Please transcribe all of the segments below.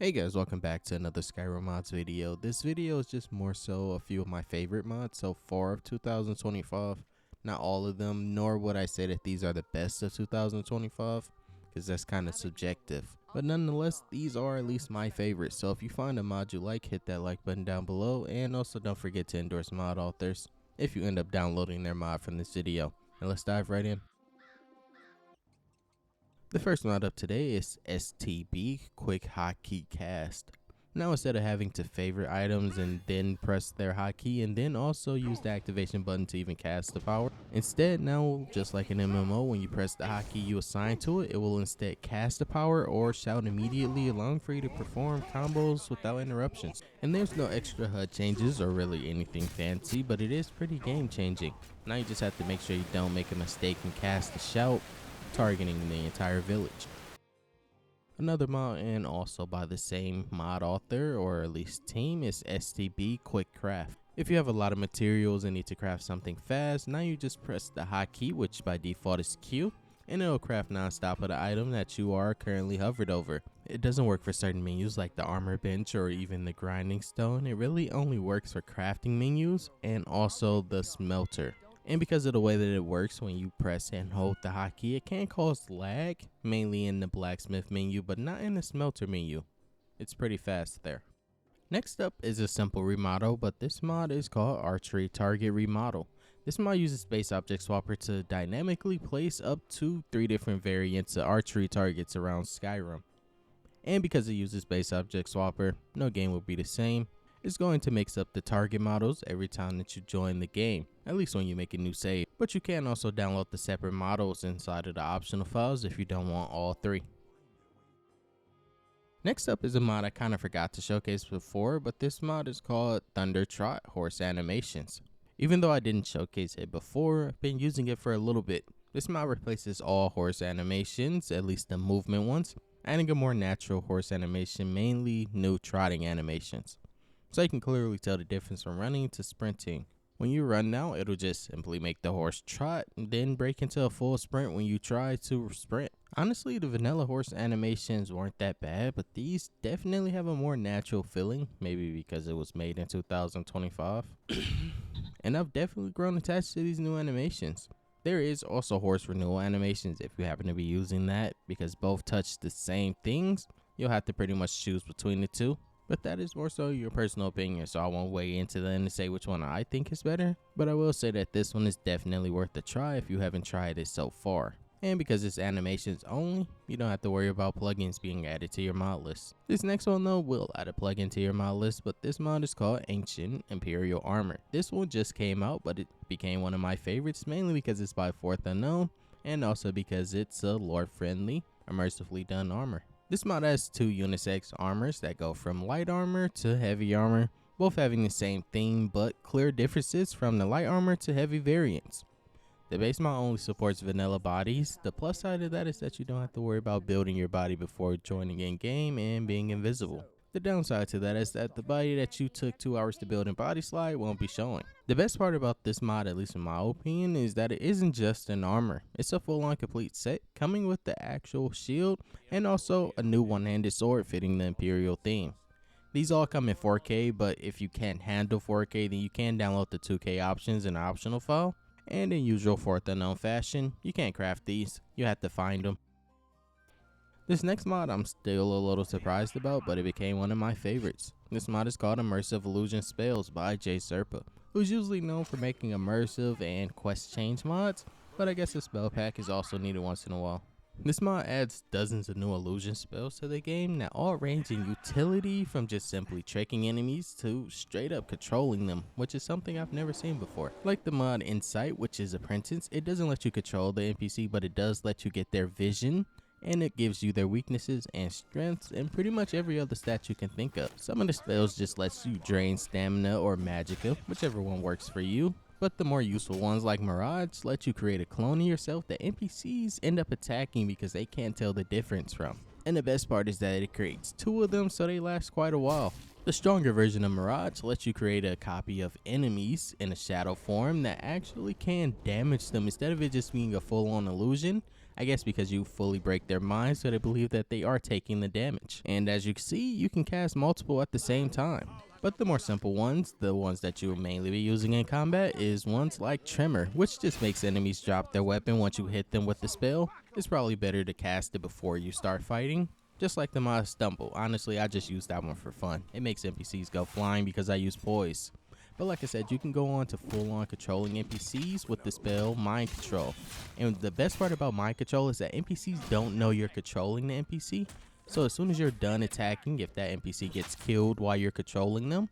Hey guys, welcome back to another Skyrim mods video. This video is just more so a few of my favorite mods so far of 2025. Not all of them, nor would I say that these are the best of 2025, because that's kind of subjective. But nonetheless, these are at least my favorites. So if you find a mod you like, hit that like button down below, and also don't forget to endorse mod authors if you end up downloading their mod from this video. And let's dive right in. The first mod up today is STB Quick Cast. Now instead of having to favorite items and then press their hotkey and then also use the activation button to even cast the power, instead now just like an MMO, when you press the hotkey you assign to it, it will instead cast the power or shout immediately, allowing for you to perform combos without interruptions. And there's no extra HUD changes or really anything fancy, but it is pretty game changing. Now you just have to make sure you don't make a mistake and cast the shout, targeting the entire village. Another mod, and also by the same mod author or at least team, is STB Quick Craft. If you have a lot of materials and need to craft something fast, now you just press the hotkey, which by default is Q, and it'll craft non-stop of the item that you are currently hovered over. It doesn't work for certain menus like the armor bench or even the grinding stone. It really only works for crafting menus and also the smelter. And because of the way that it works, when you press and hold the hotkey, it can cause lag, mainly in the blacksmith menu, but not in the smelter menu. It's pretty fast there. Next up is a simple remodel, but this mod is called Archery Remodel. This mod uses base object swapper to dynamically place up to 3 different variants of archery targets around Skyrim. And because it uses base object swapper, no game will be the same. It's going to mix up the target models every time that you join the game, at least when you make a new save. But you can also download the separate models inside of the optional files if you don't want all 3. Next up is a mod I kind of forgot to showcase before, but this mod is called Thundertrot Horse Animations. Even though I didn't showcase it before, I've been using it for a little bit. This mod replaces all horse animations, at least the movement ones, adding a more natural horse animation, mainly new trotting animations. So you can clearly tell the difference from running to sprinting. When you run now, it'll just simply make the horse trot and then break into a full sprint when you try to sprint. Honestly, the vanilla horse animations weren't that bad, but these definitely have a more natural feeling, maybe because it was made in 2025. And I've definitely grown attached to these new animations. There is also horse renewal animations if you happen to be using that, because both touch the same things. You'll have to pretty much choose between the two. But that is more so your personal opinion, so I won't weigh into that and say which one I think is better. But I will say that this one is definitely worth a try if you haven't tried it so far. And because it's animations only, you don't have to worry about plugins being added to your mod list. This next one though will add a plugin to your mod list, but this mod is called Ancient Imperial Armor. This one just came out, but it became one of my favorites, mainly because it's by Fourth Unknown, and also because it's a lore-friendly, immersively done armor. This mod has 2 unisex armors that go from light armor to heavy armor, both having the same theme but clear differences from the light armor to heavy variants. The base mod only supports vanilla bodies. The plus side of that is that you don't have to worry about building your body before joining in game and being invisible. The downside to that is that the body that you took 2 hours to build in Body Slide won't be showing. The best part about this mod, at least in my opinion, is that it isn't just an armor. It's a full-on complete set, coming with the actual shield and also a new one-handed sword fitting the Imperial theme. These all come in 4K, but if you can't handle 4K, then you can download the 2K options in an optional file. And in usual Fourth Unknown fashion, you can't craft these, you have to find them. This next mod I'm still a little surprised about, but it became one of my favorites. This mod is called Immersive Illusion Spells by J Serpa, who's usually known for making immersive and quest change mods, but I guess a spell pack is also needed once in a while. This mod adds dozens of new illusion spells to the game that all range in utility from just simply tricking enemies to straight up controlling them, which is something I've never seen before. Like the mod Insight, which is Apprentice, it doesn't let you control the NPC, but it does let you get their vision, and it gives you their weaknesses and strengths and pretty much every other stat you can think of. Some of the spells just lets you drain stamina or magicka, whichever one works for you. But the more useful ones like Mirage let you create a clone of yourself that NPCs end up attacking because they can't tell the difference from. And the best part is that it creates 2 of them, so they last quite a while. The stronger version of Mirage lets you create a copy of enemies in a shadow form that actually can damage them instead of it just being a full-on illusion. I guess because you fully break their minds so they believe that they are taking the damage. And as you can see, you can cast multiple at the same time. But the more simple ones, the ones that you will mainly be using in combat, is ones like Tremor, which just makes enemies drop their weapon once you hit them with the spell. It's probably better to cast it before you start fighting. Just like the mod Stumble. Honestly, I just use that one for fun. It makes NPCs go flying because I use Poise. But like I said, you can go on to full-on controlling NPCs with the spell Mind Control. And the best part about Mind Control is that NPCs don't know you're controlling the NPC. So as soon as you're done attacking, if that NPC gets killed while you're controlling them,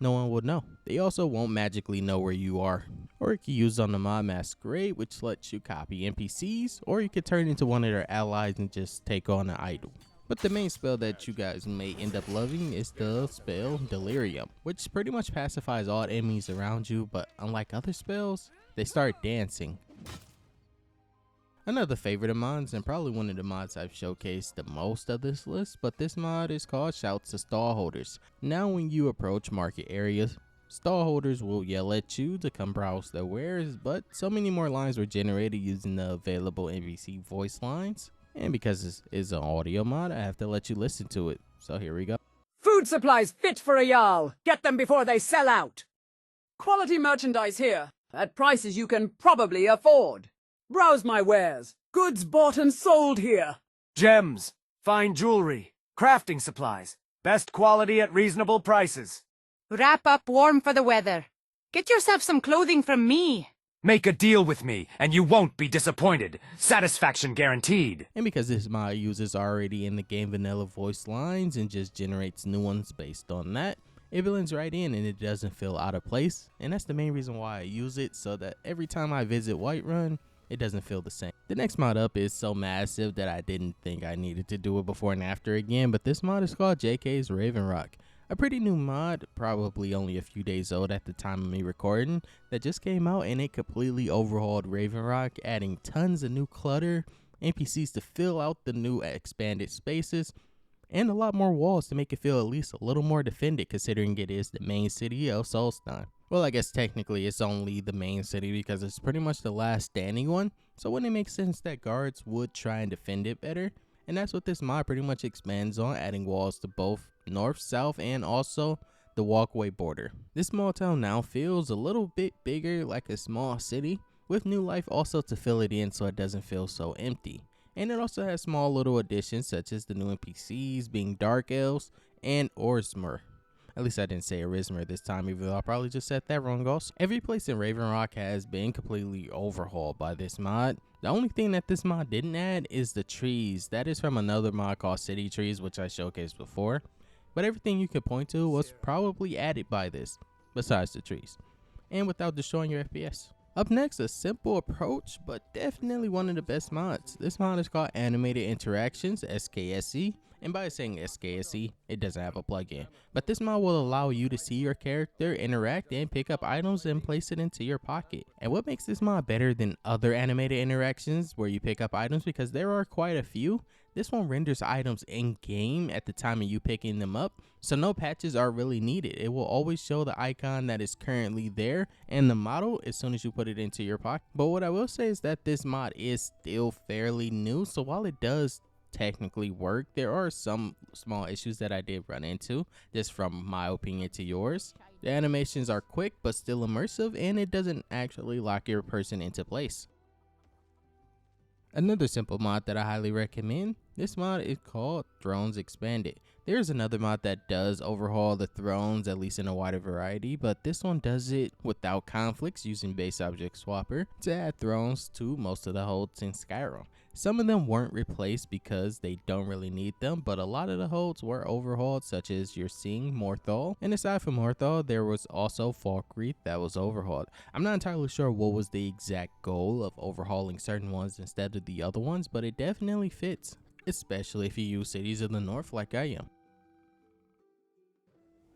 no one will know. They also won't magically know where you are. Or you can use on the mod Masquerade, which lets you copy NPCs, or you can turn into one of their allies and just take on an idol. But the main spell that you guys may end up loving is the spell Delirium, which pretty much pacifies all enemies around you, but unlike other spells, they start dancing. Another favorite of mine, and probably one of the mods I've showcased the most of this list, but this mod is called Shouts to Stallholders. Now when you approach market areas, stallholders will yell at you to come browse their wares, but so many more lines were generated using the available NPC voice lines. And because this is an audio mod, I have to let you listen to it. So here we go. Food supplies fit for a Jarl. Get them before they sell out. Quality merchandise here, at prices you can probably afford. Browse my wares. Goods bought and sold here. Gems, fine jewelry, crafting supplies, best quality at reasonable prices. Wrap up warm for the weather. Get yourself some clothing from me. Make a deal with me, and you won't be disappointed. Satisfaction guaranteed. And because this mod uses already in the game vanilla voice lines and just generates new ones based on that, it blends right in and it doesn't feel out of place. And that's the main reason why I use it, so that every time I visit Whiterun, it doesn't feel the same. The next mod up is so massive that I didn't think I needed to do it before and after again, but this mod is called JK's Raven Rock. A pretty new mod, probably only a few days old at the time of me recording, that just came out, and it completely overhauled Raven Rock, adding tons of new clutter, NPCs to fill out the new expanded spaces, and a lot more walls to make it feel at least a little more defended, considering it is the main city of Solstheim. Well, I guess technically it's only the main city because it's pretty much the last standing one, so wouldn't it make sense that guards would try and defend it better? And that's what this mod pretty much expands on, adding walls to both north, south, and also the walkway border. This small town now feels a little bit bigger, like a small city, with new life also to fill it in so it doesn't feel so empty. And it also has small little additions such as the new NPCs being dark elves and Orismer. At least I didn't say Orismer this time, even though I probably just said that wrong also. Every place in Raven Rock has been completely overhauled by this mod. The only thing that this mod didn't add is the trees. That is from another mod called City Trees, which I showcased before. But everything you could point to was probably added by this, besides the trees, and without destroying your FPS. Up next, a simple approach, but definitely one of the best mods. This mod is called Animated Interactions, SKSE. And by saying SKSE, it doesn't have a plugin. But this mod will allow you to see your character interact and pick up items and place it into your pocket. And what makes this mod better than other animated interactions where you pick up items, because there are quite a few, this one renders items in game at the time of you picking them up, so no patches are really needed. It will always show the icon that is currently there and the model as soon as you put it into your pocket. But what I will say is that this mod is still fairly new, so while it does technically work, there are some small issues that I did run into, just from my opinion to yours. The animations are quick but still immersive, and it doesn't actually lock your person into place. Another simple mod that I highly recommend, this mod is called Thrones Expanded. There's another mod that does overhaul the thrones, at least in a wider variety, but this one does it without conflicts, using base object swapper to add thrones to most of the holds in Skyrim. Some of them weren't replaced because they don't really need them, but a lot of the holds were overhauled, such as you're seeing Morthal. And aside from Morthal, there was also Falkreath that was overhauled. I'm not entirely sure what was the exact goal of overhauling certain ones instead of the other ones, but it definitely fits, especially if you use cities of the north like I am.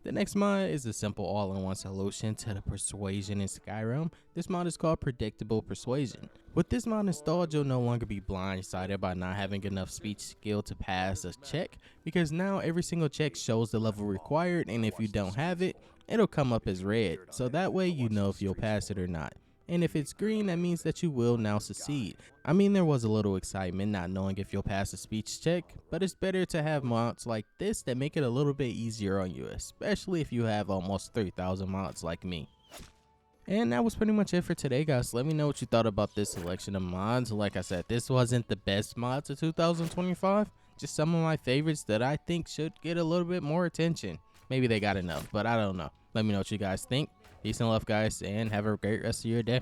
The next mod is a simple all-in-one solution to the Persuasion in Skyrim. This mod is called Predictable Persuasion. With this mod installed, you'll no longer be blindsided by not having enough speech skill to pass a check, because now every single check shows the level required, and if you don't have it, it'll come up as red, so that way you know if you'll pass it or not. And if it's green, that means that you will now succeed. I mean, there was a little excitement not knowing if you'll pass a speech check, but it's better to have mods like this that make it a little bit easier on you, especially if you have almost 3,000 mods like me. And that was pretty much it for today, guys. Let me know what you thought about this selection of mods. Like I said, this wasn't the best mods of 2025, just some of my favorites that I think should get a little bit more attention. Maybe they got enough, but I don't know. Let me know what you guys think. Peace and love, guys, and have a great rest of your day.